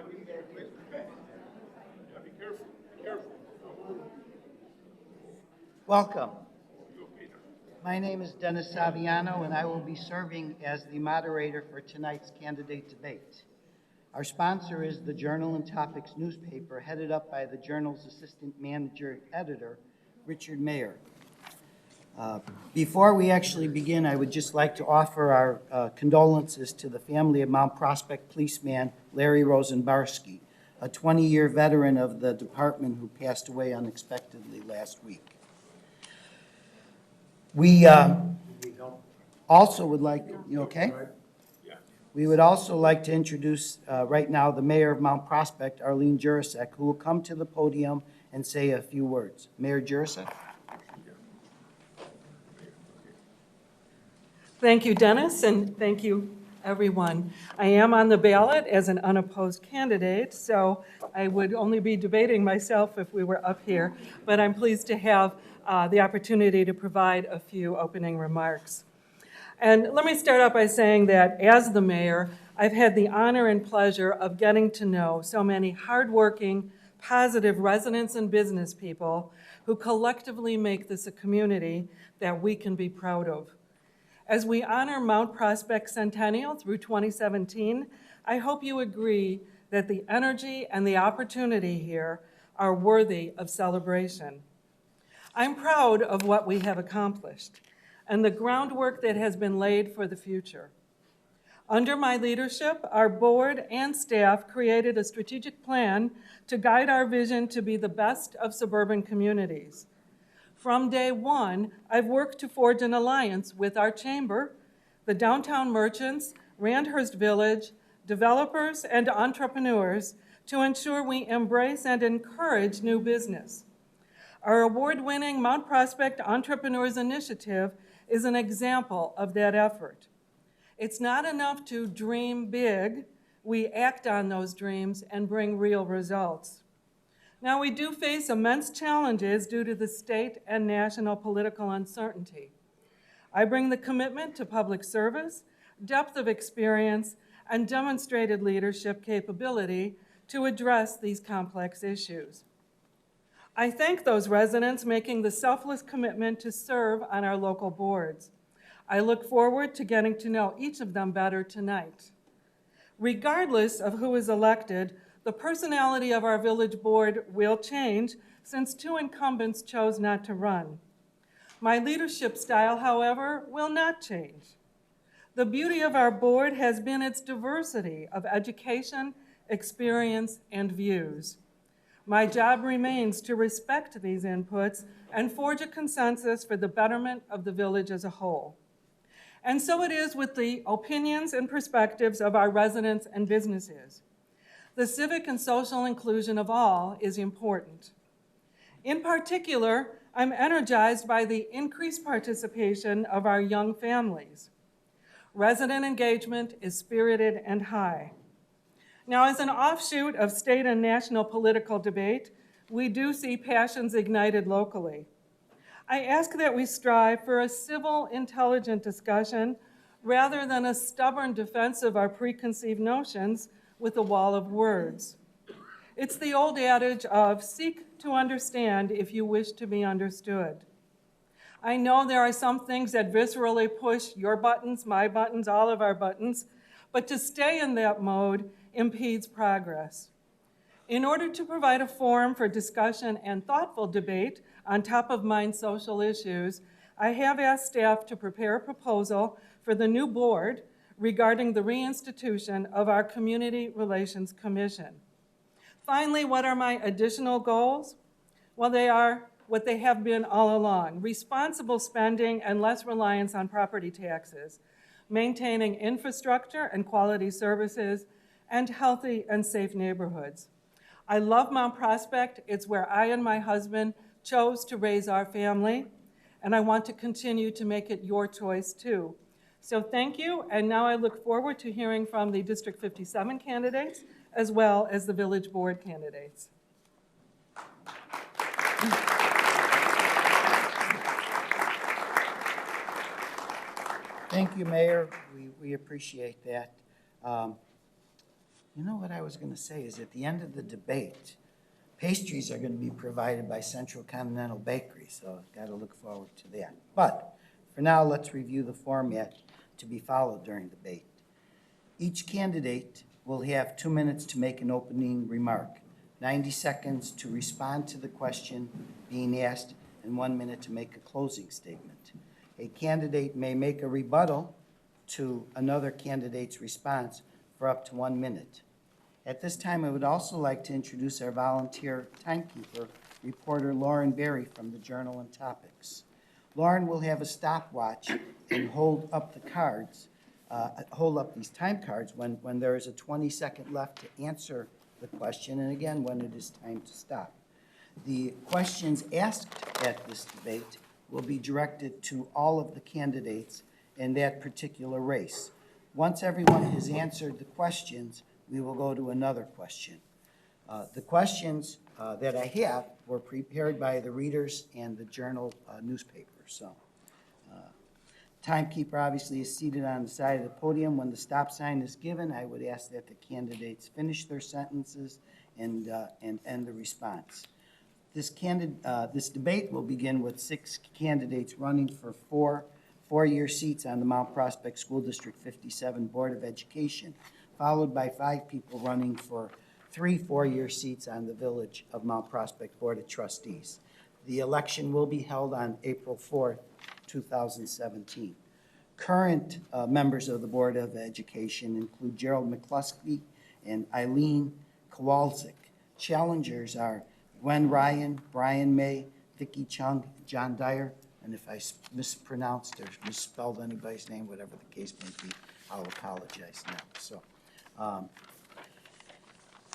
Be careful. Be careful. Welcome. My name is Dennis Saviano, and I will be serving as the moderator for tonight's candidate debate. Our sponsor is the Journal and Topics newspaper, headed up by the Journal's assistant manager editor, Richard Mayer. Before we actually begin, I would just like to offer our condolences to the family of Mount Prospect policeman Larry Rosenbarsky, a 20-year veteran of the department who passed away unexpectedly last week. We also would like, you okay? We would also like to introduce right now the mayor of Mount Prospect, Arlene Juracek, who will come to the podium and say a few words. Mayor Juracek. Thank you, Dennis, and thank you, everyone. I am on the ballot as an unopposed candidate, so I would only be debating myself if we were up here, but I'm pleased to have the opportunity to provide a few opening remarks. And let me start out by saying that as the mayor, I've had the honor and pleasure of getting to know so many hardworking, positive residents and business people who collectively make this a community that we can be proud of. As we honor Mount Prospect Centennial through 2017, I hope you agree that the energy and the opportunity here are worthy of celebration. I'm proud of what we have accomplished and the groundwork that has been laid for the future. Under my leadership, our board and staff created a strategic plan to guide our vision to be the best of suburban communities. From day one, I've worked to forge an alliance with our chamber, the downtown merchants, Randhurst Village, developers, and entrepreneurs to ensure we embrace and encourage new business. Our award-winning Mount Prospect Entrepreneurs Initiative is an example of that effort. It's not enough to dream big. We act on those dreams and bring real results. Now, we do face immense challenges due to the state and national political uncertainty. I bring the commitment to public service, depth of experience, and demonstrated leadership capability to address these complex issues. I thank those residents making the selfless commitment to serve on our local boards. I look forward to getting to know each of them better tonight. Regardless of who is elected, the personality of our village board will change since two incumbents chose not to run. My leadership style, however, will not change. The beauty of our board has been its diversity of education, experience, and views. My job remains to respect these inputs and forge a consensus for the betterment of the village as a whole. And so it is with the opinions and perspectives of our residents and businesses. The civic and social inclusion of all is important. In particular, I'm energized by the increased participation of our young families. Resident engagement is spirited and high. Now, as an offshoot of state and national political debate, we do see passions ignited locally. I ask that we strive for a civil, intelligent discussion rather than a stubborn defense of our preconceived notions with a wall of words. It's the old adage of seek to understand if you wish to be understood. I know there are some things that viscerally push your buttons, my buttons, all of our buttons, but to stay in that mode impedes progress. In order to provide a forum for discussion and thoughtful debate on top-of-mind social issues, I have asked staff to prepare a proposal for the new board regarding the reinstitution of our Community Relations Commission. Finally, what are my additional goals? Well, they are what they have been all along: responsible spending and less reliance on property taxes, maintaining infrastructure and quality services, and healthy and safe neighborhoods. I love Mount Prospect. It's where I and my husband chose to raise our family, and I want to continue to make it your choice too. So thank you, and now I look forward to hearing from the District 57 candidates as well as the Village Board candidates. Thank you, Mayor. We appreciate that. You know what I was going to say is at the end of the debate, pastries are going to be provided by Central Continental Bakery, so I've got to look forward to that. But for now, let's review the format to be followed during debate. Each candidate will have 2 minutes to make an opening remark, 90 seconds to respond to the question being asked, and 1 minute to make a closing statement. A candidate may make a rebuttal to another candidate's response for up to 1 minute. At this time, I would also like to introduce our volunteer timekeeper, reporter Lauren Berry from the Journal and Topics. Lauren will have a stopwatch and hold up these time cards when there is a 20-second left to answer the question, and again, when it is time to stop. The questions asked at this debate will be directed to all of the candidates in that particular race. Once everyone has answered the questions, we will go to another question. The questions that I have were prepared by the readers and the Journal newspaper. So, timekeeper obviously is seated on the side of the podium. When the stop sign is given, I would ask that the candidates finish their sentences and end the response. This debate will begin with 6 candidates running for four-year seats on the Mount Prospect School District 57 Board of Education, followed by 5 people running for 3 four-year seats on the Village of Mount Prospect Board of Trustees. The election will be held on April 4th, 2017. Current members of the Board of Education include Gerald McCluskey and Eileen Kowalczyk. Challengers are Gwen Ryan, Brian May, Vicki Chung, John Dyer, and if I mispronounced or misspelled anybody's name, whatever the case may be, I'll apologize now. So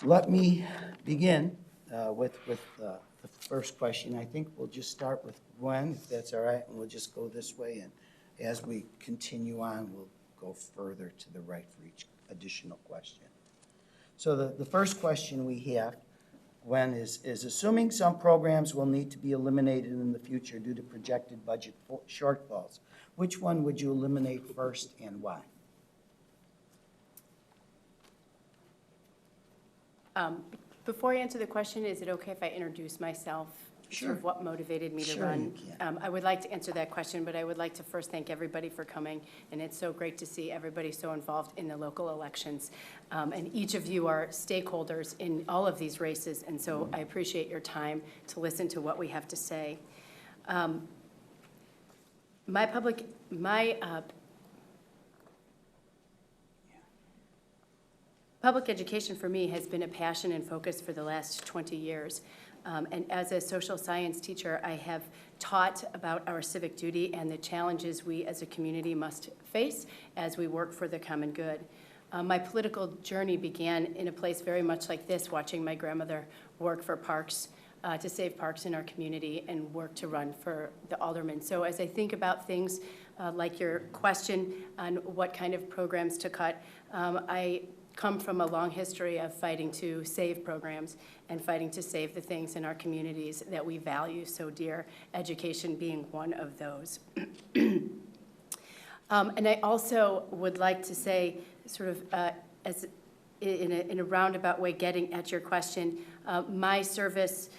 let me begin with the first question. I think we'll just start with Gwen, if that's all right, and we'll just go this way, and as we continue on, we'll go further to the right for each additional question. So the first question we have, Gwen, is assuming some programs will need to be eliminated in the future due to projected budget shortfalls, which one would you eliminate first and why? Before I answer the question, is it okay if I introduce myself? Sure. Sort of what motivated me to Sure, run? you can. I would like to answer that question, but I would like to first thank everybody for coming, and it's so great to see everybody so involved in the local elections. And each of you are stakeholders in all of these races, and so I appreciate your time to listen to what we have to say. Public education for me has been a passion and focus for the last 20 years. And as a social science teacher, I have taught about our civic duty and the challenges we as a community must face as we work for the common good. My political journey began in a place very much like this, watching my grandmother work for parks, to save parks in our community and work to run for the alderman. So as I think about things like your question on what kind of programs to cut, I come from a long history of fighting to save programs and fighting to save the things in our communities that we value so dear, education being one of those. And I also would like to say, sort of as in a roundabout way, getting at your question, my service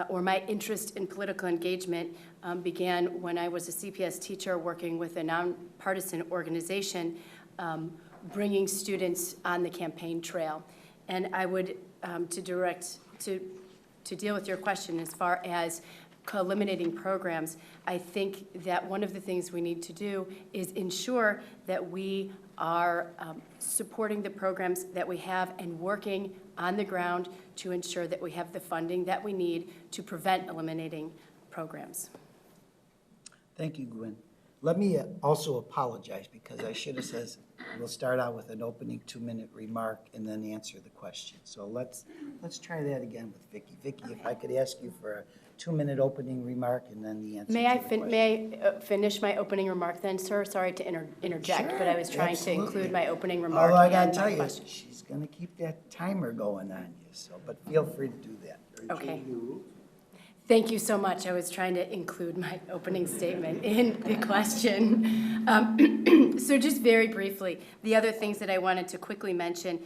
or my interest in political engagement began when I was a CPS teacher working with a nonpartisan organization bringing students on the campaign trail. And I would, to deal with your question as far as eliminating programs, I think that one of the things we need to do is ensure that we are supporting the programs that we have and working on the ground to ensure that we have the funding that we need to prevent eliminating programs. Thank you, Gwen. Let me also apologize because I should have said we'll start out with an opening 2-minute remark and then answer the question. So let's try that again with Vicki. Vicki, if I could ask you for a 2-minute opening remark and then the answer. May I finish my opening remark then, sir? Sorry to interject, Sure, but I was trying absolutely. to include my opening remark. Although I gotta and tell my you, question. she's gonna keep that timer going on you, so, but feel free to do that. Okay. Thank you so much. I was trying to include my opening statement in the question. So just very briefly, the other things that I wanted to quickly mention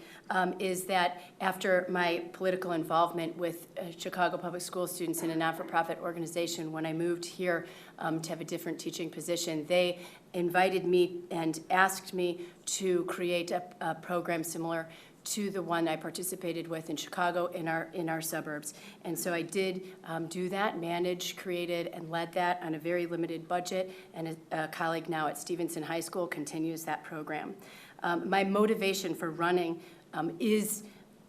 is that after my political involvement with Chicago Public School students in a not-for-profit organization, when I moved here to have a different teaching position, they invited me and asked me to create a program similar to the one I participated with in Chicago in our suburbs. And so I did do that, managed, created, and led that on a very limited budget, and a colleague now at Stevenson High School continues that program. My motivation for running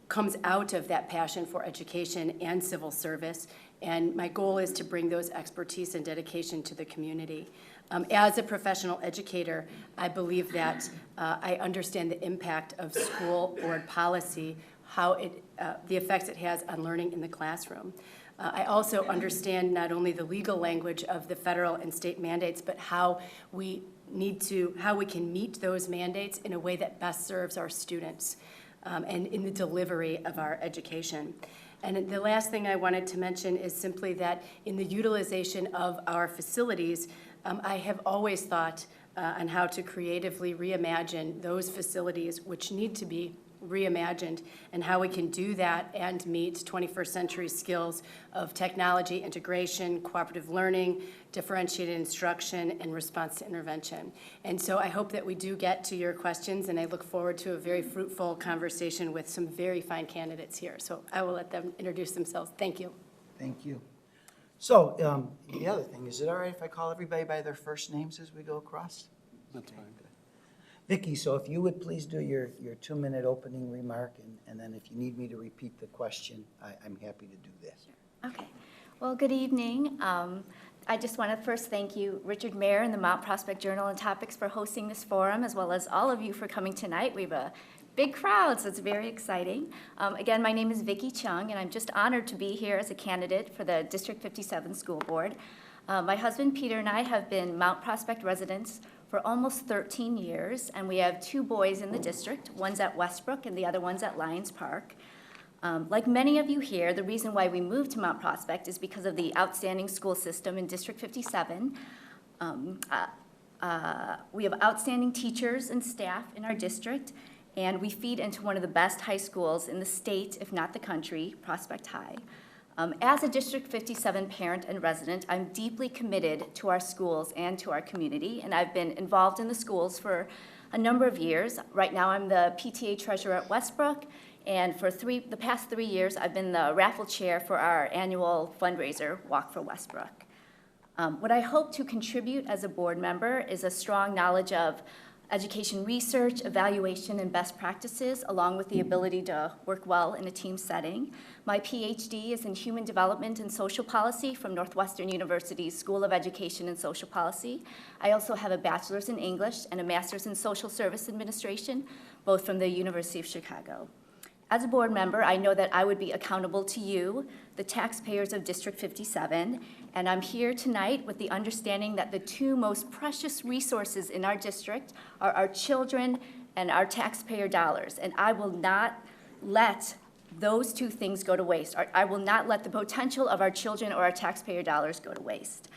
comes out of that passion for education and civil service, and my goal is to bring those expertise and dedication to the community. As a professional educator, I believe that I understand the impact of school board policy, the effects it has on learning in the classroom. I also understand not only the legal language of the federal and state mandates, but how we can meet those mandates in a way that best serves our students and in the delivery of our education. And the last thing I wanted to mention is simply that in the utilization of our facilities, I have always thought on how to creatively reimagine those facilities which need to be reimagined, and how we can do that and meet 21st century skills of technology integration, cooperative learning, differentiated instruction, and response to intervention. And so I hope that we do get to your questions, and I look forward to a very fruitful conversation with some very fine candidates here. So I will let them introduce themselves. Thank you. Thank you. So the other thing, is it all right if I call everybody by their first names as we go across? That's fine. Vicki, so if you would please do your 2-minute opening remark, and then if you need me to repeat the question, I'm happy to do this. Okay. Well, good evening. I just want to first thank you, Richard Mayer and the Mount Prospect Journal and Topics, for hosting this forum, as well as all of you for coming tonight. We have a big crowd, so it's very exciting. Again, my name is Vicki Chung, and I'm just honored to be here as a candidate for the District 57 School Board. My husband, Peter, and I have been Mount Prospect residents for almost 13 years, and we have 2 boys in the district. One's at Westbrook, and the other one's at Lions Park. Like many of you here, the reason why we moved to Mount Prospect is because of the outstanding school system in District 57. We have outstanding teachers and staff in our district, and we feed into one of the best high schools in the state, if not the country, Prospect High. As a District 57 parent and resident, I'm deeply committed to our schools and to our community, and I've been involved in the schools for a number of years. Right now, I'm the PTA treasurer at Westbrook, and for the past 3 years, I've been the raffle chair for our annual fundraiser, Walk for Westbrook. What I hope to contribute as a board member is a strong knowledge of education research, evaluation, and best practices, along with the ability to work well in a team setting. My PhD is in Human Development and Social Policy from Northwestern University's School of Education and Social Policy. I also have a bachelor's in English and a master's in Social Service Administration, both from the University of Chicago. As a board member, I know that I would be accountable to you, the taxpayers of District 57, and I'm here tonight with the understanding that the 2 most precious resources in our district are our children and our taxpayer dollars, and I will not let those 2 things go to waste. I will not let the potential of our children or our taxpayer dollars go to waste.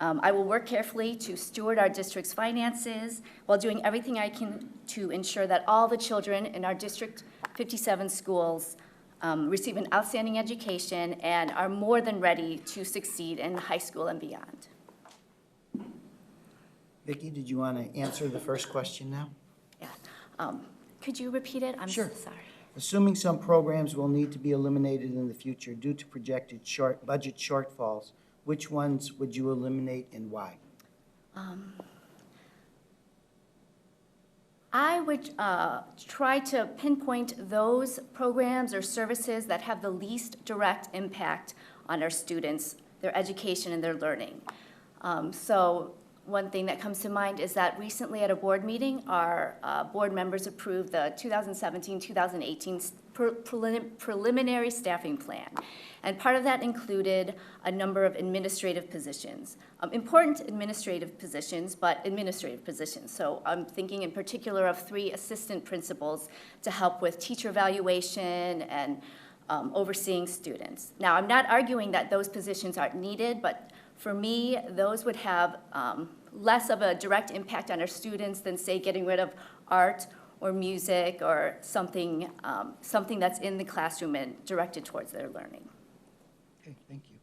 I will work carefully to steward our district's finances while doing everything I can to ensure that all the children in our District 57 schools receive an outstanding education and are more than ready to succeed in high school and beyond. Vicki, did you want to answer the first question now? Yeah. Could you repeat it? I'm Sure. so sorry. Assuming some programs will need to be eliminated in the future due to projected budget shortfalls, which ones would you eliminate and why? I would try to pinpoint those programs or services that have the least direct impact on our students, their education and their learning. So one thing that comes to mind is that recently at a board meeting, our board members approved the 2017-2018 preliminary staffing plan. And part of that included a number of administrative positions, important administrative positions, but administrative positions. So I'm thinking in particular of 3 assistant principals to help with teacher evaluation and overseeing students. Now, I'm not arguing that those positions aren't needed, but for me, those would have less of a direct impact on our students than, say, getting rid of art or music or something that's in the classroom and directed towards their learning. Okay, thank you.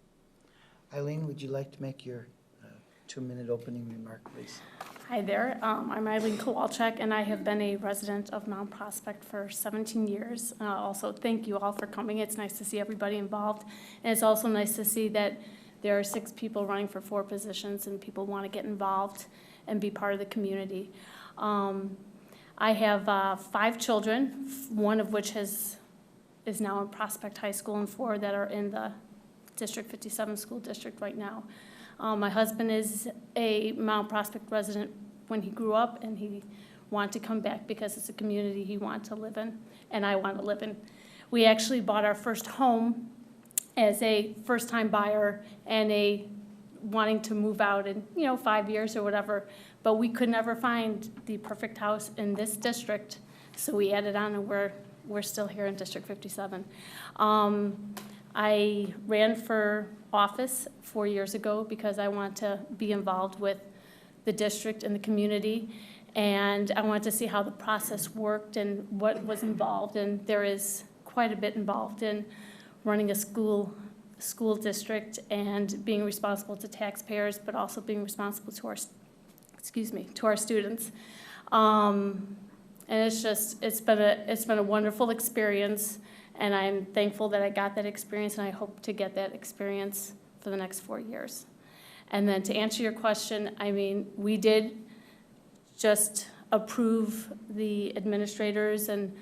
Eileen, would you like to make your 2-minute opening remark, please? Hi there, I'm Eileen Kowalczyk, and I have been a resident of Mount Prospect for 17 years. Also, thank you all for coming. It's nice to see everybody involved, and it's also nice to see that there are 6 people running for 4 positions, and people want to get involved and be part of the community. I have 5 children, one of which is now in Prospect High School, and 4 that are in the District 57 school district right now. My husband is a Mount Prospect resident when he grew up, and he wanted to come back because it's a community he wanted to live in, and I want to live in. We actually bought our first home as a first-time buyer and wanting to move out in 5 years or whatever, but we could never find the perfect house in this district, so we added on, and we're still here in District 57. I ran for office 4 years ago because I want to be involved with the district and the community, and I wanted to see how the process worked and what was involved, and there is quite a bit involved in running a school district and being responsible to taxpayers, but also being responsible to our students. And it's been a wonderful experience. And I'm thankful that I got that experience, and I hope to get that experience for the next 4 years. And then to answer your question, I mean, we did just approve the administrators and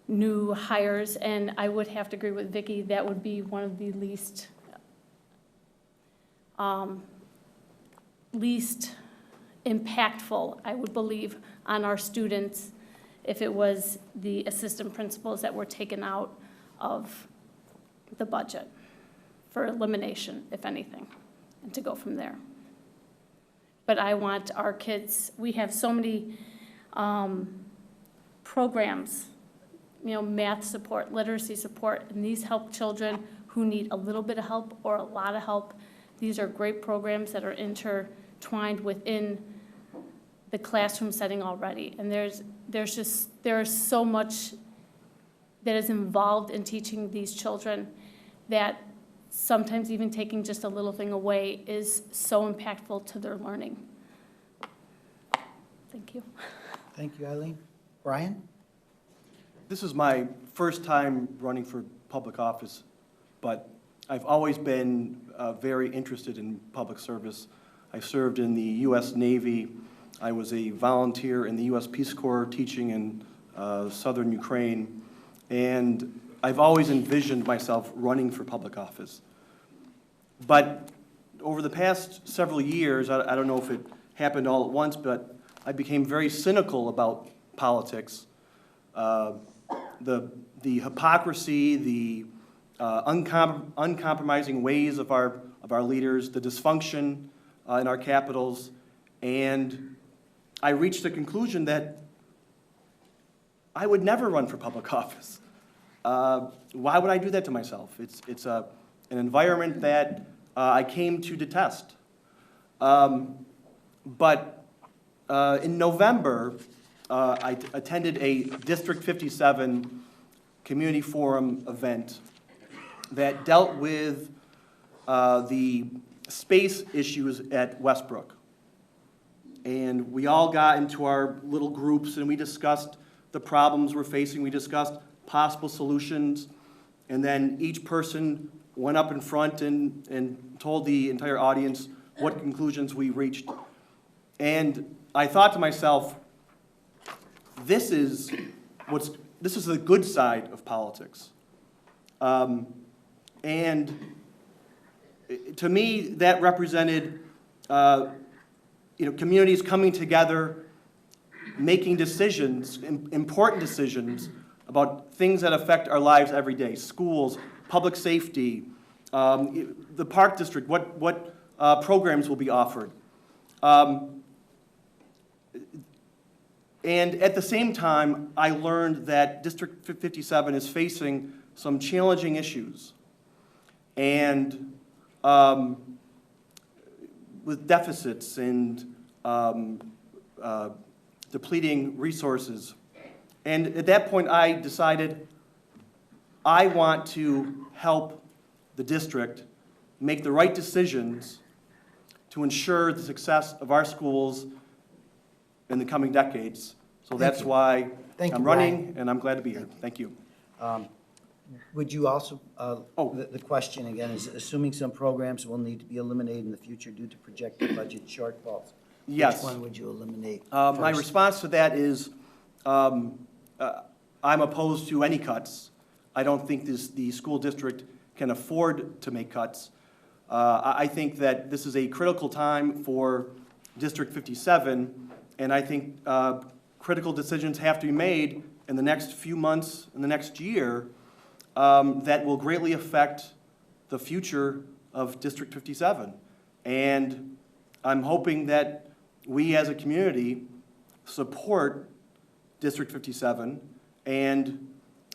new hires, and I would have to agree with Vicki, that would be one of the least impactful, I would believe, on our students if it was the assistant principals that were taken out of the budget for elimination, if anything, and to go from there. But I want our kids, we have so many programs, math support, literacy support, and these help children who need a little bit of help or a lot of help. These are great programs that are intertwined within the classroom setting already, and there's so much that is involved in teaching these children that sometimes even taking just a little thing away is so impactful to their learning. Thank you. Thank you, Eileen. Brian? This is my first time running for public office, but I've always been very interested in public service. I served in the U.S. Navy. I was a volunteer in the U.S. Peace Corps teaching in southern Ukraine, and I've always envisioned myself running for public office. But over the past several years, I don't know if it happened all at once, but I became very cynical about politics. The hypocrisy, the uncompromising ways of our leaders, the dysfunction in our capitals, and I reached the conclusion that I would never run for public office. Why would I do that to myself? It's an environment that I came to detest. But in November, I attended a District 57 community forum event that dealt with the space issues at Westbrook. And we all got into our little groups and we discussed the problems we're facing. We discussed possible solutions. And then each person went up in front and told the entire audience what conclusions we reached. And I thought to myself, this is the good side of politics. And to me, that represented communities coming together, making decisions, important decisions about things that affect our lives every day: schools, public safety, the park district, what programs will be offered. And at the same time, I learned that District 57 is facing some challenging issues. And with deficits and depleting resources. And at that point, I decided I want to help the district make the right decisions to ensure the success of our schools in the coming decades. So that's why Thank you, I'm running, and I'm glad to be here. Thank you. Would you also, Oh. the question again is, assuming some programs will need to be eliminated in the future due to projected budget shortfalls? Yes. Which one would you eliminate My first? response to that is, I'm opposed to any cuts. I don't think the school district can afford to make cuts. I think that this is a critical time for District 57, and I think critical decisions have to be made in the next few months, in the next year, that will greatly affect the future of District 57. And I'm hoping that we as a community support District 57 and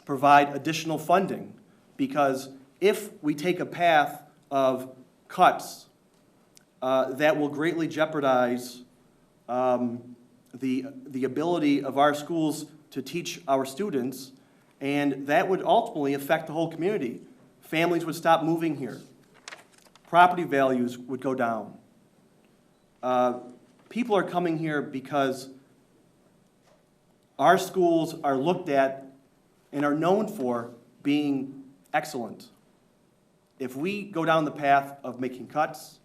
provide additional funding, because if we take a path of cuts, that will greatly jeopardize the ability of our schools to teach our students, and that would ultimately affect the whole community. Families would stop moving here. Property values would go down. People are coming here because our schools are looked at and are known for being excellent. If we go down the path of making cuts,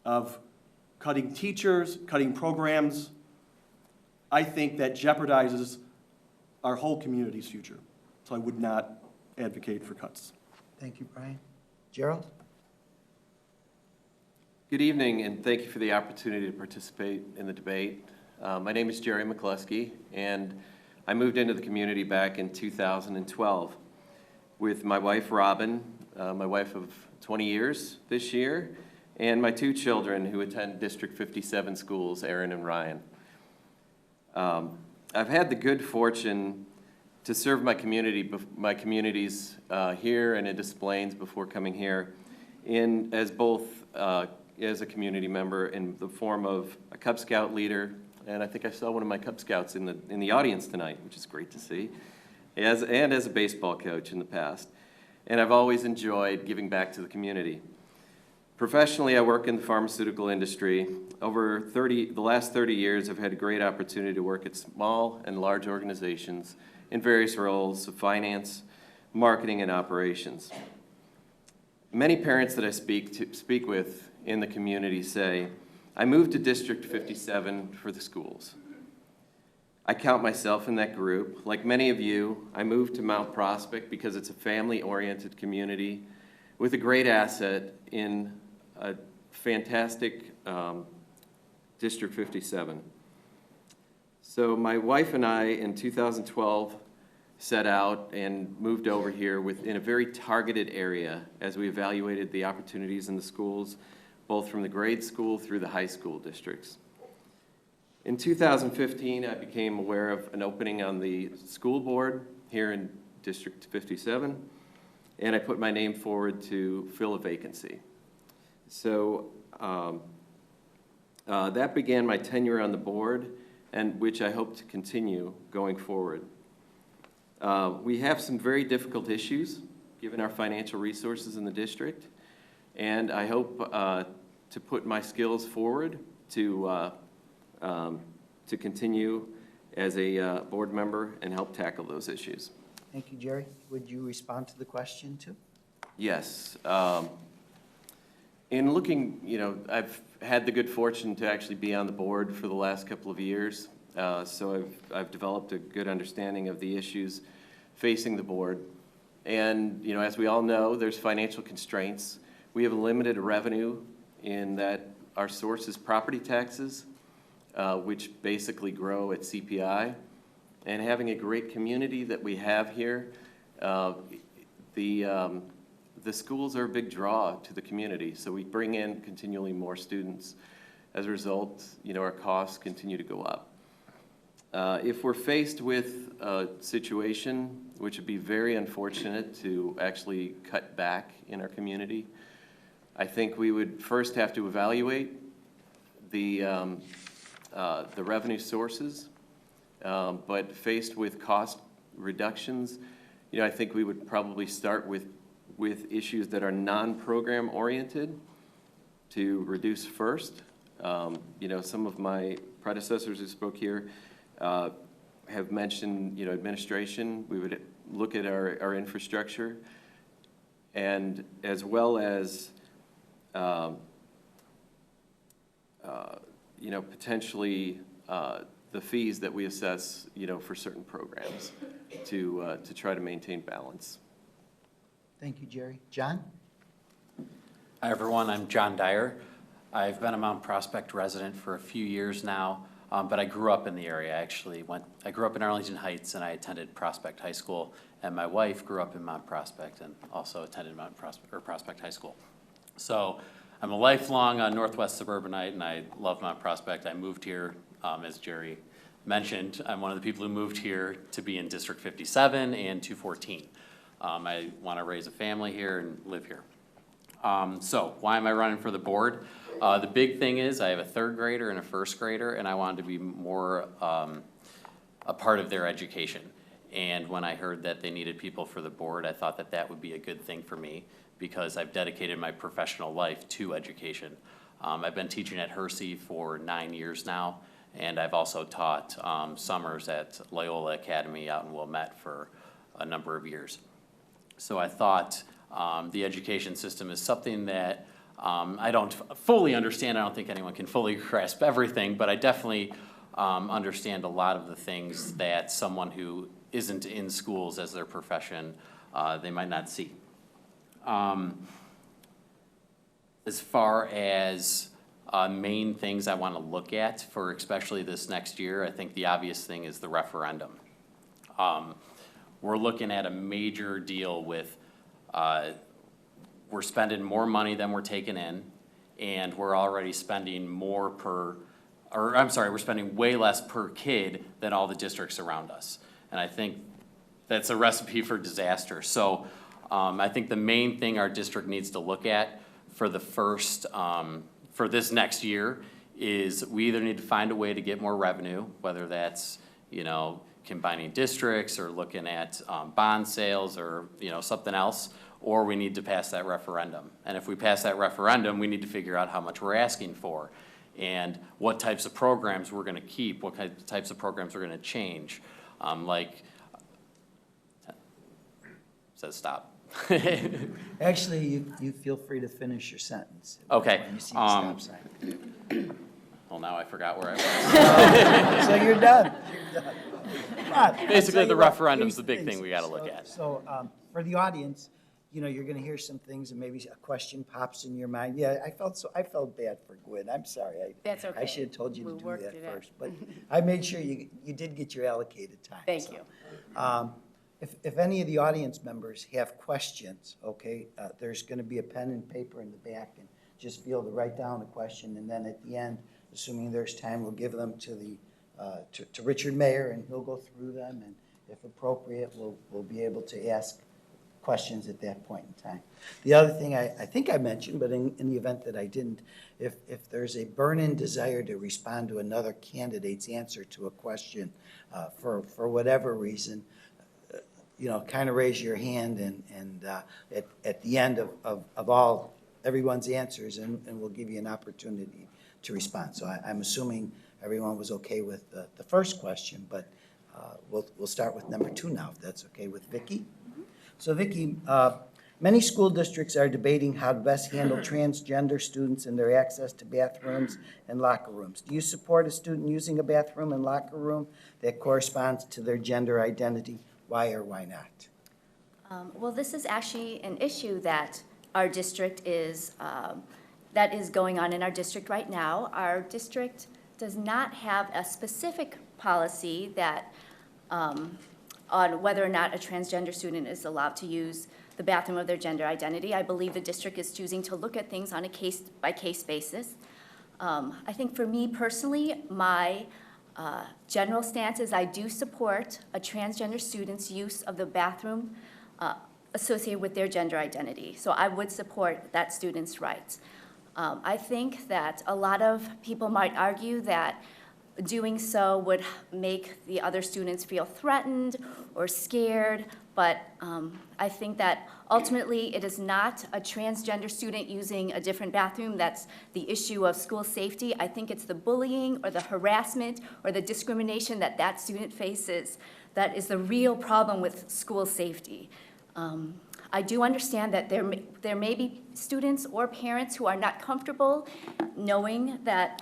of cutting teachers, cutting programs, I think that jeopardizes our whole community's future. So I would not advocate for cuts. Thank you, Brian. Gerald? Good evening, and thank you for the opportunity to participate in the debate. My name is Jerry McCluskey, and I moved into the community back in 2012 with my wife, Robin, my wife of 20 years this year, and my two children who attend District 57 schools, Aaron and Ryan. I've had the good fortune to serve my communities here and in Des Plaines before coming here as both as a community member in the form of a Cub Scout leader, and I think I saw one of my Cub Scouts in the audience tonight, which is great to see, and as a baseball coach in the past. And I've always enjoyed giving back to the community. Professionally, I work in the pharmaceutical industry. Over the last 30 years, I've had a great opportunity to work at small and large organizations in various roles of finance, marketing, and operations. Many parents that I speak with in the community say, I moved to District 57 for the schools. I count myself in that group. Like many of you, I moved to Mount Prospect because it's a family-oriented community with a great asset in a fantastic District 57. So my wife and I, in 2012, set out and moved over here in a very targeted area as we evaluated the opportunities in the schools, both from the grade school through the high school districts. In 2015, I became aware of an opening on the school board here in District 57, and I put my name forward to fill a vacancy. So that began my tenure on the board, and which I hope to continue going forward. We have some very difficult issues, given our financial resources in the district, and I hope to put my skills forward to continue as a board member and help tackle those issues. Thank you, Jerry. Would you respond to the question, too? Yes. In looking, I've had the good fortune to actually be on the board for the last couple of years, so I've developed a good understanding of the issues facing the board. And, as we all know, there's financial constraints. We have limited revenue in that our source is property taxes, which basically grow at CPI. And having a great community that we have here, the schools are a big draw to the community, so we bring in continually more students. As a result, our costs continue to go up. If we're faced with a situation which would be very unfortunate to actually cut back in our community. I think we would first have to evaluate the revenue sources, but faced with cost reductions, I think we would probably start with issues that are non-program oriented to reduce first. Some of my predecessors who spoke here have mentioned, administration. We would look at our infrastructure, and as well as potentially the fees that we assess, for certain programs to try to maintain balance. Thank you, Jerry. John? Hi, everyone. I'm John Dyer. I've been a Mount Prospect resident for a few years now, but I grew up in the area. I grew up in Arlington Heights, and I attended Prospect High School, and my wife grew up in Mount Prospect and also attended Prospect High School. So I'm a lifelong Northwest suburbanite, and I love Mount Prospect. I moved here, as Jerry mentioned. I'm one of the people who moved here to be in District 57 and 214. I want to raise a family here and live here. So why am I running for the board? The big thing is I have a third grader and a first grader, and I wanted to be more a part of their education. And when I heard that they needed people for the board, I thought that that would be a good thing for me because I've dedicated my professional life to education. I've been teaching at Hersey for 9 years now, and I've also taught summers at Loyola Academy out in Wilmette for a number of years. So I thought the education system is something that I don't fully understand. I don't think anyone can fully grasp everything, but I definitely understand a lot of the things that someone who isn't in schools as their profession, they might not see. As far as main things I want to look at for especially this next year, I think the obvious thing is the referendum. We're looking at a major deal with, we're spending more money than we're taking in, and we're already spending we're spending way less per kid than all the districts around us. And I think that's a recipe for disaster. So I think the main thing our district needs to look at for the first, for this next year is we either need to find a way to get more revenue, whether that's, combining districts or looking at bond sales or, something else, or we need to pass that referendum. And if we pass that referendum, we need to figure out how much we're asking for and what types of programs we're gonna keep, what types of programs we're gonna change. Says stop. Actually, you feel free to finish your sentence. Okay. When you see the stop sign. Well, now I forgot where I was. So you're done. You're done. But Basically, the referendum's here's the big thing. thing we gotta look at. So for the audience, you're gonna hear some things and maybe a question pops in your mind. Yeah, I felt bad for Gwen. I'm sorry. That's okay. I should have told you We to do worked that it out. first. But I made sure you did get your allocated time. Thank so. you. If any of the audience members have questions, okay, there's gonna be a pen and paper in the back, and just feel to write down the question, and then at the end, assuming there's time, we'll give them to the to Richard Mayer, and he'll go through them, and if appropriate, we'll be able to ask questions at that point in time. The other thing I think I mentioned, but in the event that I didn't, if there's a burning desire to respond to another candidate's answer to a question for whatever reason, kind of raise your hand, and at the end of all everyone's answers, and we'll give you an opportunity to respond. So I'm assuming everyone was okay with the first question, but we'll start with number 2 now, if that's okay with Vicki. So Vicki, many school districts are debating how to best handle transgender students and their access to bathrooms and locker rooms. Do you support a student using a bathroom and locker room that corresponds to their gender identity? Why or why not? Well, this is actually an issue that our district is, that is going on in our district right now. Our district does not have a specific policy that, on whether or not a transgender student is allowed to use the bathroom of their gender identity. I believe the district is choosing to look at things on a case-by-case basis. I think for me personally, my General stance is I do support a transgender student's use of the bathroom associated with their gender identity. So I would support that student's rights. I think that a lot of people might argue that doing so would make the other students feel threatened or scared, but I think that ultimately it is not a transgender student using a different bathroom that's the issue of school safety. I think it's the bullying or the harassment or the discrimination that that student faces that is the real problem with school safety. I do understand that there may be students or parents who are not comfortable knowing that,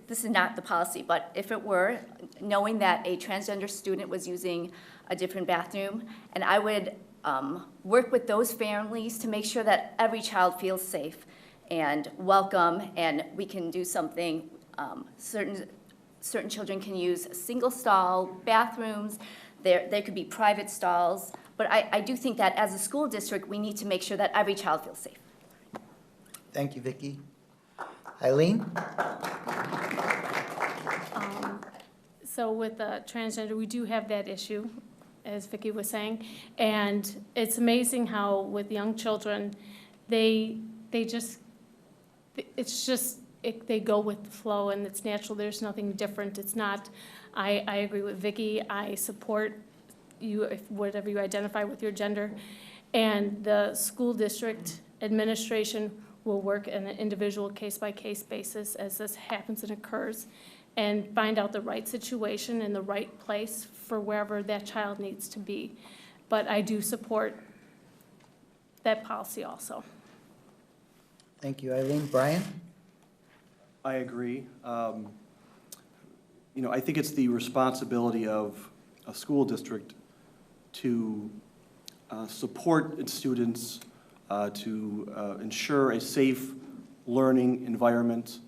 this is not the policy, but if it were, knowing that a transgender student was using a different bathroom, and I would work with those families to make sure that every child feels safe and welcome, and we can do something. Certain children can use single stall bathrooms. There could be private stalls. But I do think that as a school district, we need to make sure that every child feels safe. Thank you, Vicki. Eileen? So with the transgender, we do have that issue, as Vicki was saying. And it's amazing how with young children, they go with the flow and it's natural. There's nothing different. It's not, I agree with Vicki. I support you, if whatever you identify with your gender. And the school district administration will work in an individual case-by-case basis as this happens and occurs and find out the right situation and the right place for wherever that child needs to be. But I do support that policy also. Thank you, Eileen. Brian? I agree. I think it's the responsibility of a school district to support its students, to ensure a safe learning environment.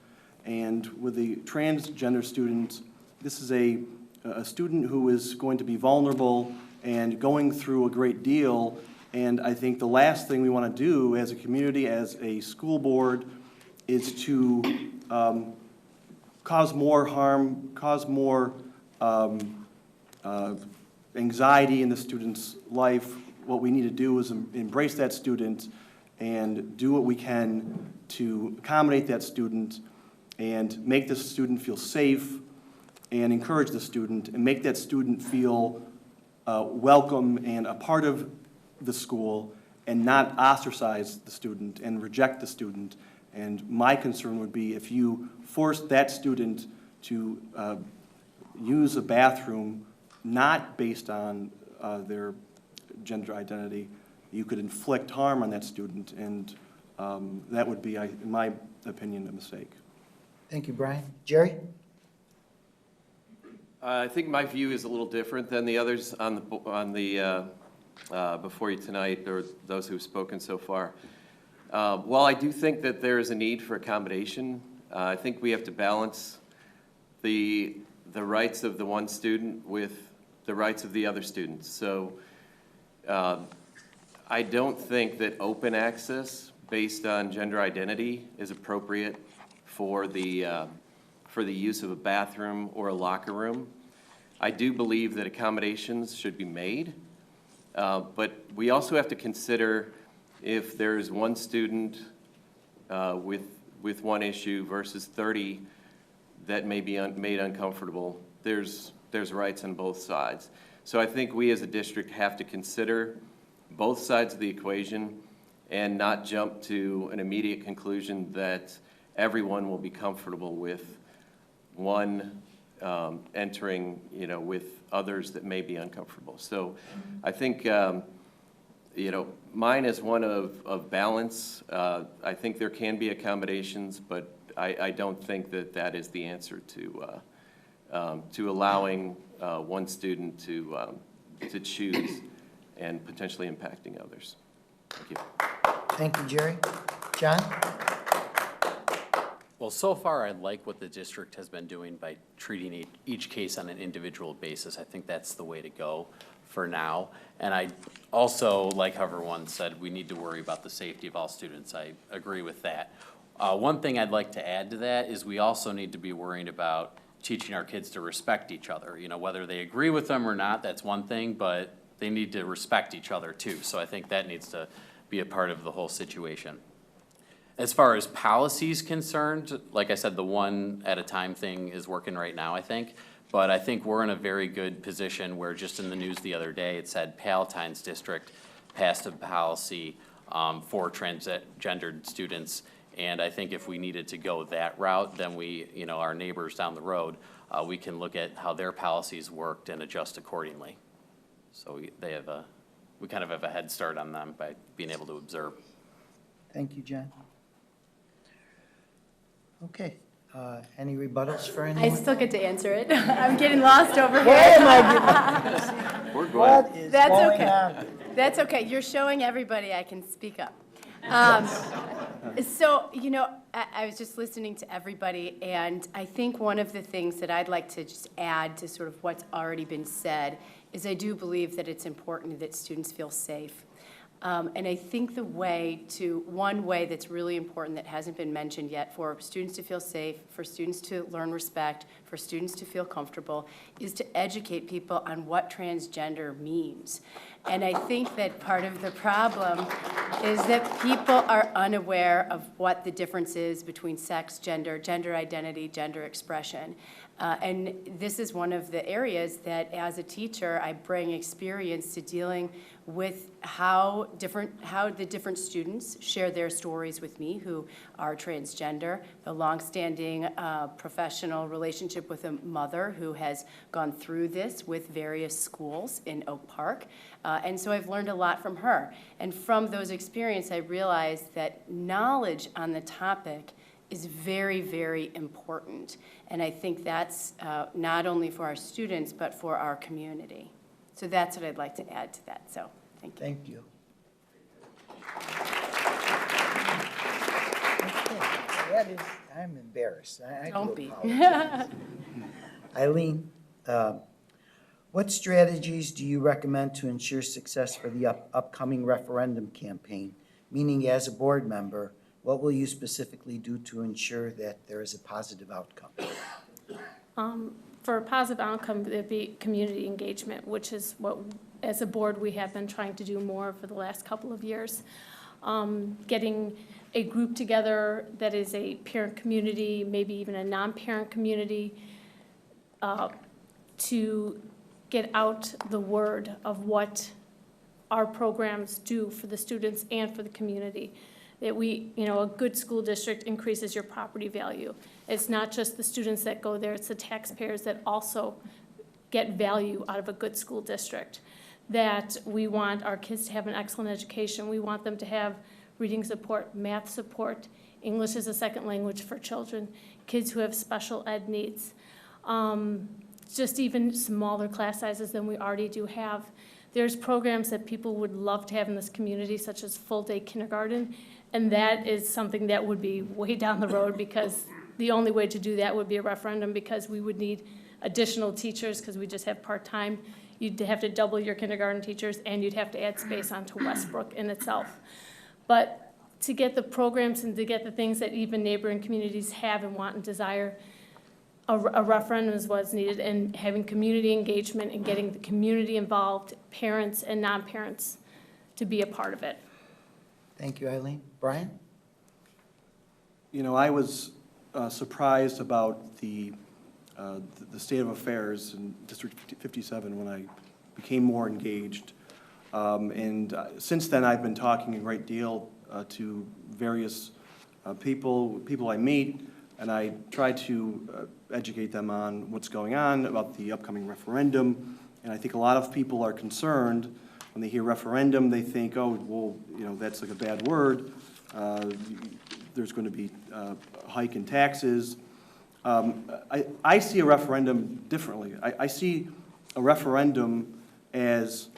And with the transgender student, this is a student who is going to be vulnerable and going through a great deal. And I think the last thing we want to do as a community, as a school board, is to cause more harm, cause more anxiety in the student's life. What we need to do is embrace that student and do what we can to accommodate that student and make the student feel safe and encourage the student and make that student feel welcome and a part of the school and not ostracize the student and reject the student. And my concern would be if you force that student to use a bathroom not based on their gender identity, you could inflict harm on that student, and that would be, in my opinion, a mistake. Thank you, Brian. Jerry? I think my view is a little different than the others on the before you tonight, or those who've spoken so far. While I do think that there is a need for accommodation, I think we have to balance the rights of the one student with the rights of the other students. So I don't think that open access based on gender identity is appropriate for the use of a bathroom or a locker room. I do believe that accommodations should be made, but we also have to consider if there's one student with one issue versus 30 that may be made uncomfortable, there's rights on both sides. So I think we as a district have to consider both sides of the equation and not jump to an immediate conclusion that everyone will be comfortable with one entering, with others that may be uncomfortable. So I think, mine is one of balance. I think there can be accommodations, but I don't think that is the answer to allowing one student to choose and potentially impacting others. Thank you. Thank you, Jerry. John? Well, so far, I like what the district has been doing by treating each case on an individual basis. I think that's the way to go for now. And I also, like how everyone said, we need to worry about the safety of all students. I agree with that. One thing I'd like to add to that is we also need to be worrying about teaching our kids to respect each other. You know, whether they agree with them or not, that's one thing, but they need to respect each other too. So I think that needs to be a part of the whole situation. As far as policy is concerned, like I said, the one at a time thing is working right now, I think. But I think we're in a very good position where just in the news the other day, it said Palatine's district passed a policy for transgendered students. And I think if we needed to go that route, then we, you know, our neighbors down the road, we can look at how their policies worked and adjust accordingly. So we kind of have a head start on them by being able to observe. Thank you, John. Okay, any rebuttals for I anyone? still get to answer it. I'm getting lost over Oh, here. my goodness. We're good. What is That's going okay. on? That's okay. You're showing everybody I can speak up. So, you know, I was just listening to everybody, and I think one of the things that I'd like to just add to sort of what's already been said is I do believe that it's important that students feel safe. And I think one way that's really important that hasn't been mentioned yet for students to feel safe, for students to learn respect, for students to feel comfortable, is to educate people on what transgender means. And I think that part of the problem is that people are unaware of what the difference is between sex, gender, gender identity, gender expression. And this is one of the areas that, as a teacher, I bring experience to dealing with how the different students share their stories with me who are transgender, the longstanding professional relationship with a mother who has gone through this with various schools in Oak Park. And so I've learned a lot from her. And from those experiences, I realized that knowledge on the topic is very, very important. And I think that's not only for our students, but for our community. So that's what I'd like to add to that. So, thank you. Thank you. Okay, I'm embarrassed. I Don't do be. apologize. Eileen, what strategies do you recommend to ensure success for the upcoming referendum campaign? Meaning, as a board member, what will you specifically do to ensure that there is a positive outcome? For a positive outcome, there'd be community engagement, which is what, as a board, we have been trying to do more for the last couple of years. Getting a group together that is a parent community, maybe even a non-parent community, to get out the word of what our programs do for the students and for the community. That a good school district increases your property value. It's not just the students that go there, it's the taxpayers that also get value out of a good school district. That we want our kids to have an excellent education. We want them to have reading support, math support, English as a second language for children, kids who have special ed needs. Just even smaller class sizes than we already do have. There's programs that people would love to have in this community, such as full-day kindergarten, and that is something that would be way down the road because the only way to do that would be a referendum because we would need additional teachers because we just have part-time. You'd have to double your kindergarten teachers and you'd have to add space onto Westbrook in itself. But to get the programs and to get the things that even neighboring communities have and want and desire, a referendum is what's needed, and having community engagement and getting the community involved, parents and non-parents, to be a part of it. Thank you, Eileen. Brian? You know, I was surprised about the state of affairs in District 57 when I became more engaged. And since then, I've been talking a great deal to various people I meet, and I try to educate them on what's going on, about the upcoming referendum. And I think a lot of people are concerned when they hear referendum, they think, oh, well, you know, that's like a bad word. There's going to be a hike in taxes. I see a referendum differently. I see a referendum as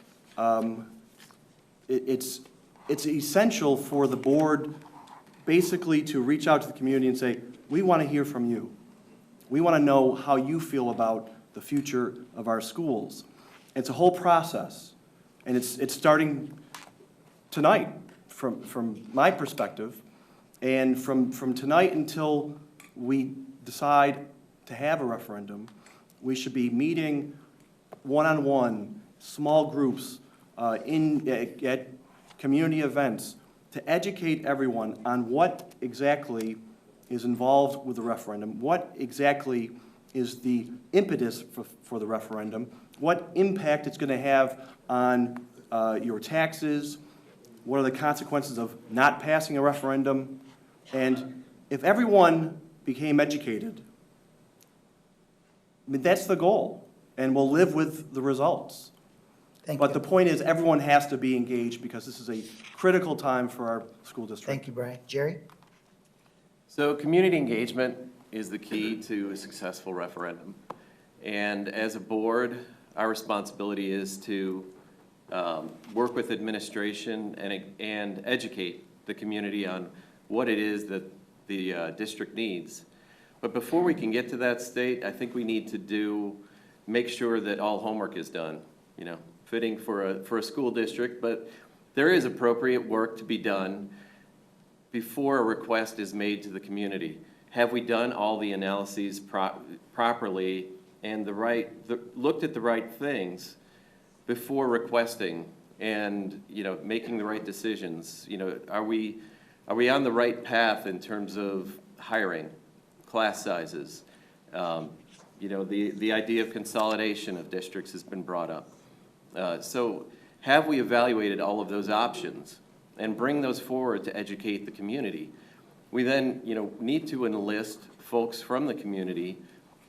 it's essential for the board basically to reach out to the community and say, we want to hear from you. We want to know how you feel about the future of our schools. It's a whole process, and it's starting tonight from my perspective, and from tonight until we decide to have a referendum, we should be meeting one-on-one, small groups, at community events to educate everyone on what exactly is involved with the referendum, what exactly is the impetus for the referendum, what impact it's going to have on your taxes, what are the consequences of not passing a referendum, and if everyone became educated, I mean, that's the goal, and we'll live with the results. Thank But you. the point is, everyone has to be engaged because this is a critical time for our school district. Thank you, Brian. Jerry? So community engagement is the key to a successful referendum. And as a board, our responsibility is to work with administration and educate the community on what it is that the district needs. But before we can get to that state, I think we need to make sure that all homework is done, you know, fitting for a school district, but there is appropriate work to be done before a request is made to the community. Have we done all the analyses properly and looked at the right things before requesting and, you know, making the right decisions? You know, are we on the right path in terms of hiring, class sizes? You know, the idea of consolidation of districts has been brought up. So have we evaluated all of those options and bring those forward to educate the community? We then, you know, need to enlist folks from the community.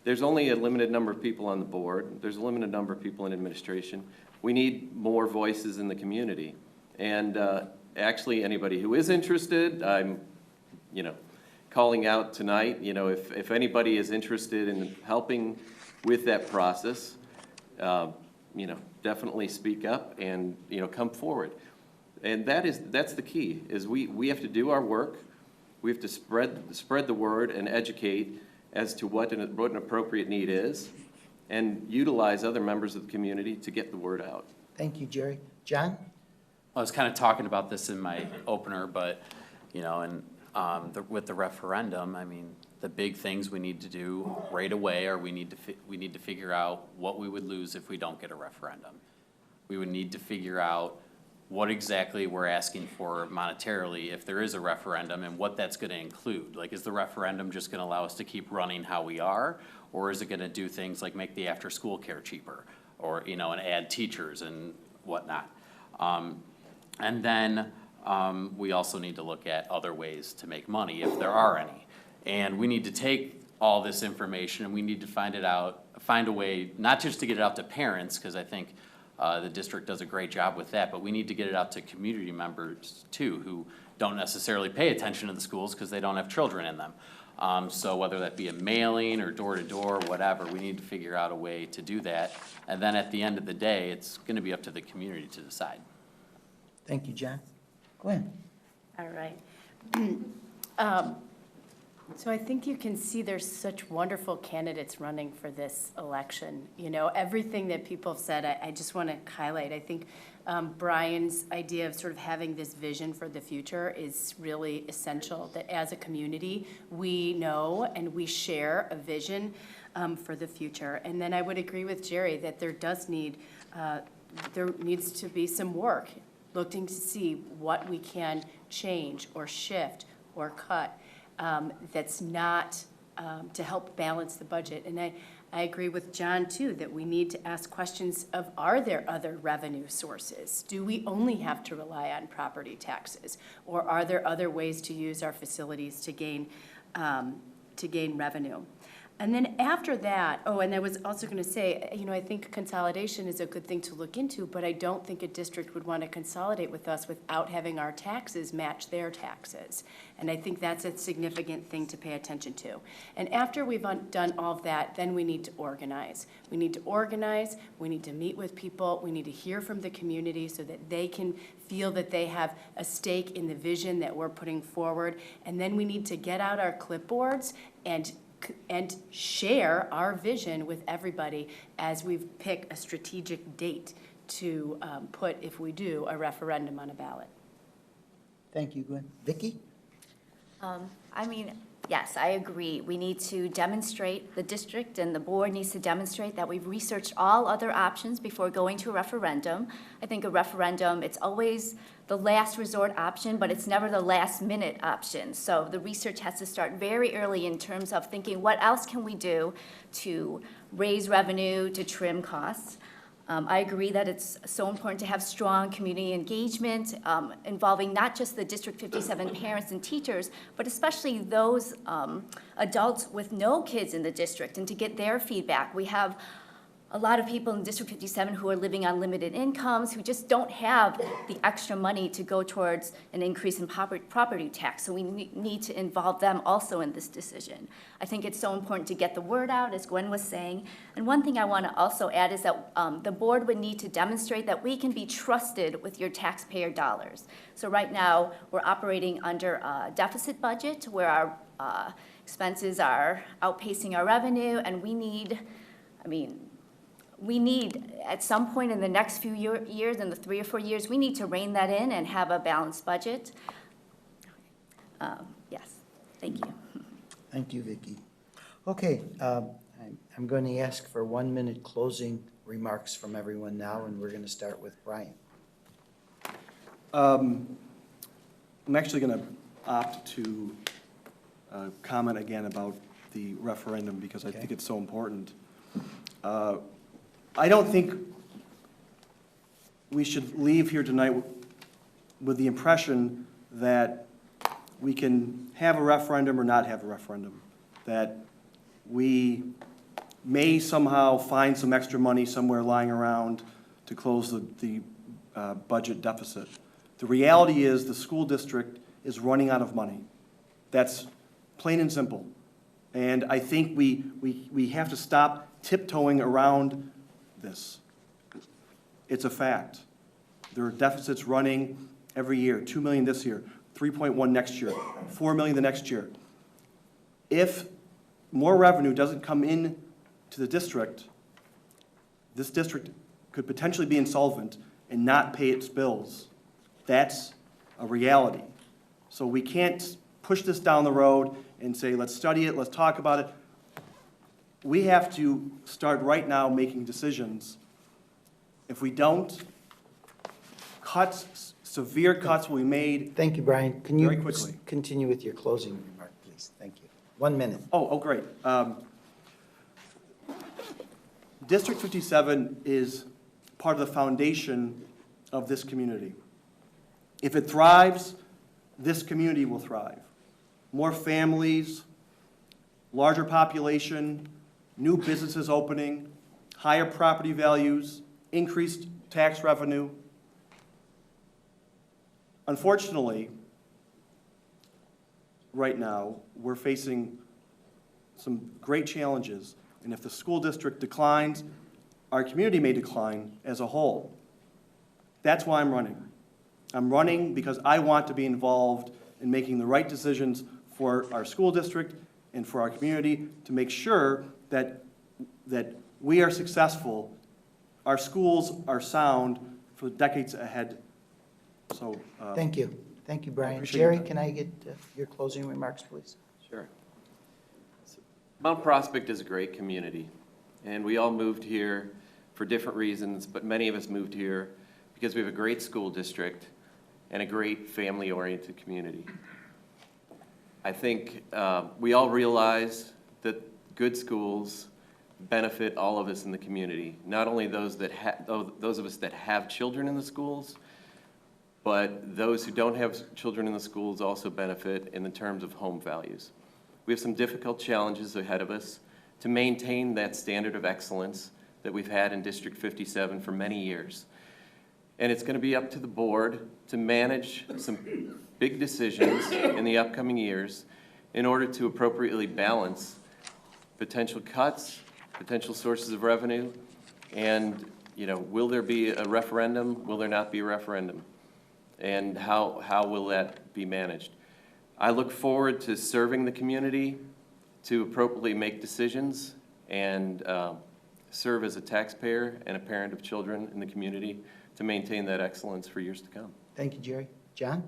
There's only a limited number of people on the board. There's a limited number of people in administration. We need more voices in the community. And actually, anybody who is interested, I'm, you know, calling out tonight, you know, if anybody is interested in helping with that process, you know, definitely speak up and, you know, come forward. And that's the key, is we have to do our work. We have to spread the word and educate as to what an appropriate need is and utilize other members of the community to get the word out. Thank you, Jerry. John? I was kind of talking about this in my opener, but, you know, and with the referendum, I mean, the big things we need to do right away are we need to figure out what we would lose if we don't get a referendum. We would need to figure out what exactly we're asking for monetarily if there is a referendum and what that's going to include. Like, is the referendum just going to allow us to keep running how we are, or is it going to do things like make the after-school care cheaper, or, you know, and add teachers and whatnot? And then we also need to look at other ways to make money if there are any. And we need to take all this information and we need to find a way, not just to get it out to parents, because I think the district does a great job with that, but we need to get it out to community members too, who don't necessarily pay attention to the schools because they don't have children in them. So whether that be a mailing or door-to-door, whatever, we need to figure out a way to do that. And then at the end of the day, it's going to be up to the community to decide. Thank you, John. Gwen? All right. So I think you can see there's such wonderful candidates running for this election. You know, everything that people have said, I just want to highlight. I think Brian's idea of sort of having this vision for the future is really essential, that as a community, we know and we share a vision for the future. And then I would agree with Jerry that there needs to be some work looking to see what we can change or shift or cut that's not to help balance the budget. And I agree with John, too, that we need to ask questions of, are there other revenue sources? Do we only have to rely on property taxes? Or are there other ways to use our facilities to gain revenue? And then after that, and I was also going to say, you know, I think consolidation is a good thing to look into, but I don't think a district would want to consolidate with us without having our taxes match their taxes. And I think that's a significant thing to pay attention to. And after we've done all of that, then we need to organize. We need to organize, we need to meet with people, we need to hear from the community so that they can feel that they have a stake in the vision that we're putting forward. And then we need to get out our clipboards and share our vision with everybody as we pick a strategic date to put, if we do, a referendum on a ballot. Thank you, Gwen. Vicki? I mean, Yes, I agree. We need to demonstrate, the district and the board needs to demonstrate that we've researched all other options before going to a referendum. I think a referendum, it's always the last resort option, but it's never the last minute option. So the research has to start very early in terms of thinking, what else can we do to raise revenue, to trim costs? I agree that it's so important to have strong community engagement involving not just the District 57 parents and teachers, but especially those adults with no kids in the district, and to get their feedback. We have a lot of people in District 57 who are living on limited incomes, who just don't have the extra money to go towards an increase in property tax. So we need to involve them also in this decision. I think it's so important to get the word out, as Gwen was saying. And one thing I want to also add is that the board would need to demonstrate that we can be trusted with your taxpayer dollars. So right now, we're operating under a deficit budget where our expenses are outpacing our revenue, and we need, at some point in the next few years, in the 3 or 4 years, we need to rein that in and have a balanced budget. Yes, thank you. Thank you, Vicki. Okay, I'm going to ask for 1 minute closing remarks from everyone now, and we're going to start with Brian. I'm actually going to opt to comment again about the referendum because I think it's so important. I don't think we should leave here tonight with the impression that we can have a referendum or not have a referendum, that we may somehow find some extra money somewhere lying around to close the budget deficit. The reality is the school district is running out of money. That's plain and simple. And I think we have to stop tiptoeing around this. It's a fact. There are deficits running every year, 2 million this year, 3.1 next year, 4 million the next year. If more revenue doesn't come in to the district, this district could potentially be insolvent and not pay its bills. That's a reality. So we can't push this down the road and say, let's study it, let's talk about it. We have to start right now making decisions. If we don't, severe cuts will be made. Thank you, Brian. Can you Very quickly. Continue with your closing remark, please? Thank you. 1 minute. Oh, great. District 57 is part of the foundation of this community. If it thrives, this community will thrive. More families, larger population, new businesses opening, higher property values, increased tax revenue. Unfortunately, right now, we're facing some great challenges, and if the school district declines, our community may decline as a whole. That's why I'm running. I'm running because I want to be involved in making the right decisions for our school district and for our community to make sure that we are successful, our schools are sound for the decades ahead. So Thank you. Thank you, Brian. appreciate Jerry, your time. can I get your closing remarks, please? Sure. Mount Prospect is a great community, and we all moved here for different reasons, but many of us moved here because we have a great school district and a great family-oriented community. I think we all realize that good schools benefit all of us in the community, not only those of us that have children in the schools, but those who don't have children in the schools also benefit in the terms of home values. We have some difficult challenges ahead of us to maintain that standard of excellence that we've had in District 57 for many years. And it's going to be up to the board to manage some big decisions in the upcoming years in order to appropriately balance potential cuts, potential sources of revenue, and, will there be a referendum? Will there not be a referendum? And how will that be managed? I look forward to serving the community, to appropriately make decisions, and serve as a taxpayer and a parent of children in the community to maintain that excellence for years to come. Thank you, Jerry. John?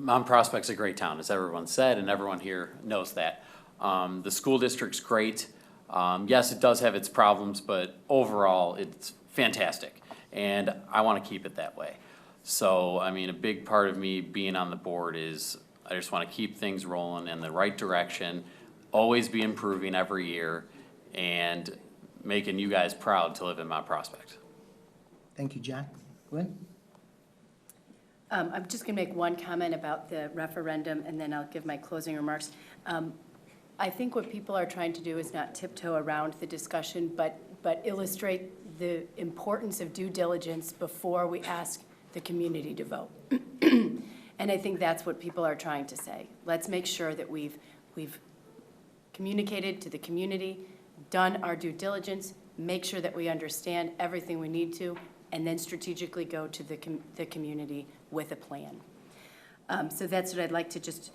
Mount Prospect's a great town, as everyone said, and everyone here knows that. The school district's great. Yes, it does have its problems, but overall, it's fantastic. And I want to keep it that way. So, I mean, a big part of me being on the board is I just want to keep things rolling in the right direction, always be improving every year, and making you guys proud to live in Mount Prospect. Thank you, John. Gwen? I'm just going to make one comment about the referendum, and then I'll give my closing remarks. I think what people are trying to do is not tiptoe around the discussion, but illustrate the importance of due diligence before we ask the community to vote. And I think that's what people are trying to say. Let's make sure that we've communicated to the community, done our due diligence, make sure that we understand everything we need to, and then strategically go to the community with a plan. So that's what I'd like to just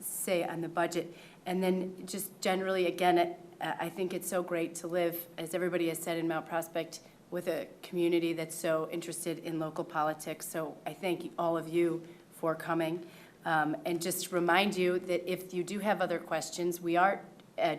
say on the budget. And then just generally, again, I think it's so great to live, as everybody has said, in Mount Prospect with a community that's so interested in local politics. So I thank all of you for coming. And just remind you that if you do have other questions, we are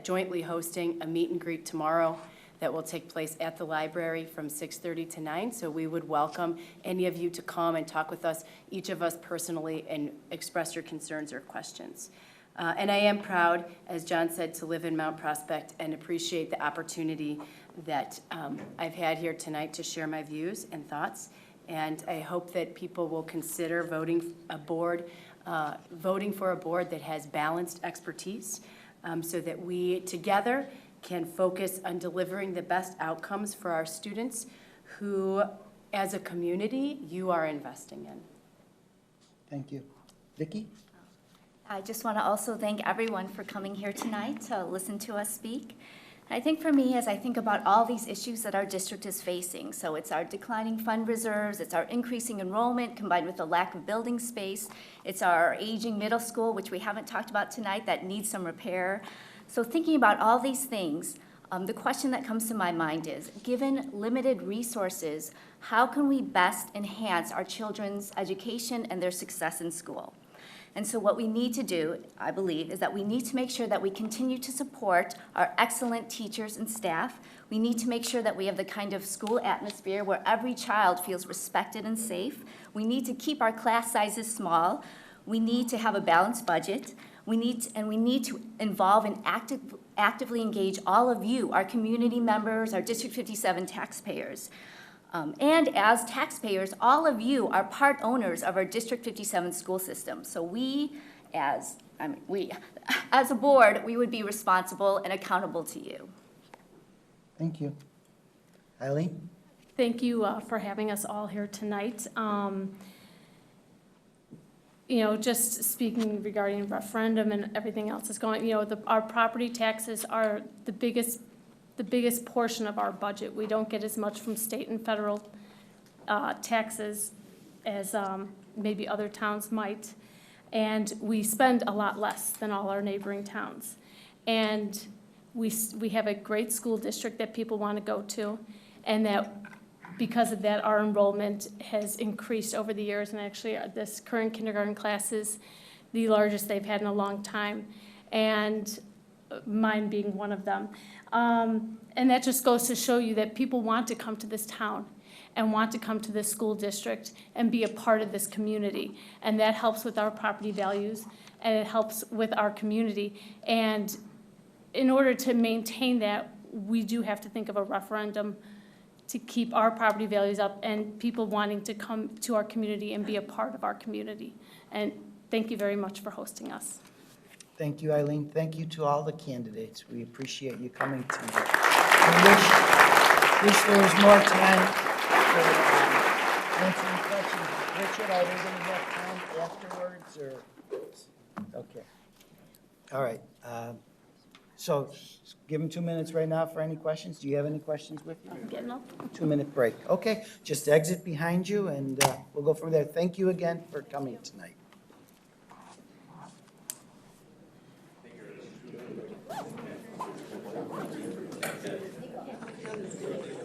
jointly hosting a meet and greet tomorrow that will take place at the library from 6:30 to 9. So we would welcome any of you to come and talk with us, each of us personally, and express your concerns or questions. And I am proud, as John said, to live in Mount Prospect and appreciate the opportunity that I've had here tonight to share my views and thoughts. And I hope that people will consider voting for a board that has balanced expertise, so that we together can focus on delivering the best outcomes for our students who, as a community, you are investing in. Thank you. Vicki? I just want to also thank everyone for coming here tonight to listen to us speak. I think for me, as I think about all these issues that our district is facing, so it's our declining fund reserves, it's our increasing enrollment combined with the lack of building space, it's our aging middle school, which we haven't talked about tonight, that needs some repair. So thinking about all these things, the question that comes to my mind is, given limited resources, how can we best enhance our children's education and their success in school? And so what we need to do, I believe, is that we need to make sure that we continue to support our excellent teachers and staff. We need to make sure that we have the kind of school atmosphere where every child feels respected and safe. We need to keep our class sizes small. We need to have a balanced budget. We need to involve and actively engage all of you, our community members, our District 57 taxpayers. And as taxpayers, all of you are part owners of our District 57 school system. So as a board, we would be responsible and accountable to you. Thank you. Eileen? Thank you for having us all here tonight. You know, just speaking regarding referendum and everything else that's going, you know, our property taxes are the biggest portion of our budget. We don't get as much from state and federal taxes as maybe other towns might. And we spend a lot less than all our neighboring towns. And we have a great school district that people want to go to, and that because of that, our enrollment has increased over the years, and actually this current kindergarten class is the largest they've had in a long time, and mine being one of them. And that just goes to show you that people want to come to this town and want to come to this school district and be a part of this community. And that helps with our property values, and it helps with our community. And in order to maintain that, we do have to think of a referendum to keep our property values up and people wanting to come to our community and be a part of our community. And thank you very much for hosting us. Thank you, Eileen. Thank you to all the candidates. We appreciate you coming tonight. I wish there was more time for answering questions. Richard, are we going to have time afterwards, or? Okay. All right. So give them 2 minutes right now for any questions. Do you have any questions with you? I'm getting up. 2-minute break. Okay, just exit behind you, and we'll go from there. Thank you again for coming tonight.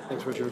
Thanks, Richard.